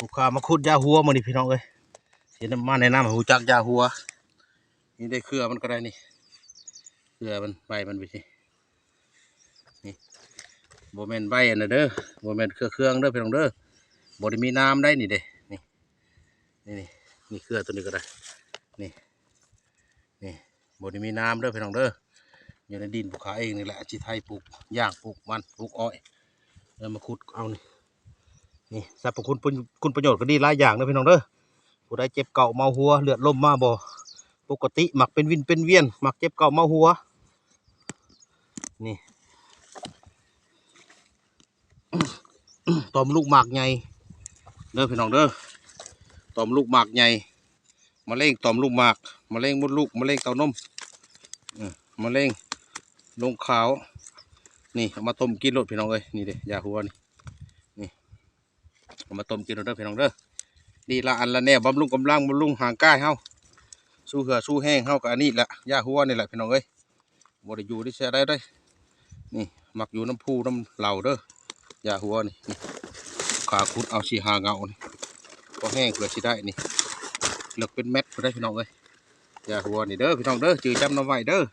ลูกค้ามาขุดยาหัวมาดิพี่น้องเอ้ยเห็นมาในน้ำหูจักยาหัวนี่ได้เครือมันก็ได้นี่เครือมันใบมันไปสินี่โบแมนใบอันนั้นเด้อโบแมนเครื่องเด้อพี่น้องเด้อโบได้มีน้ำได้นี่เด้นี่นี่เครือตัวนี้ก็ได้นี่โบได้มีน้ำเด้อพี่น้องเด้ออยู่ในดินภูเขาเองนี่แหละจิไทยปลูกย่างปลูกมันปลูกอ้อยแล้วมาขุดเอานี่สรรพคุณประโยชน์ก็ดีหลายอย่างนะพี่น้องเด้อผู้ใดเจ็บเก่าเมาหัวเลือดลมมาบ่ปกติหมักเป็นวินเป็นเวียนหมักเจ็บเก่าเมาหัวนี่ตอมลูกหมากใหญ่เด้อพี่น้องเด้อตอมลูกหมากใหญ่มะเร็งตอมลูกหมากมะเร็งมดลูกมะเร็งเต้านมมะเร็งลงขาวนี่เอามาต้มกินรสพี่น้องเอ้ยนี่เด้ยาหัวนี่เอามาต้มกินรสเด้อพี่น้องเด้อดีละอันละแนวบำรุงกำลังบำรุงห่างกายเฮาสู้เหือสู้แห้งเฮากับอันนี้แหละยาหัวนี่แหละพี่น้องเอ้ยบ่ได้อยู่ที่แช่ได้นี่หมักอยู่น้ำพุน้ำเหล่าเด้อยาหัวนี่ขาคุดเอาสีหาเงานี่พอแห้งเพื่อสิได้นี่เลือกเป็นเม็ดก็ได้พี่น้องเอ้ยยาหัวนี่เด้อพี่น้องเด้อจือจำน้ำไว้เด้อ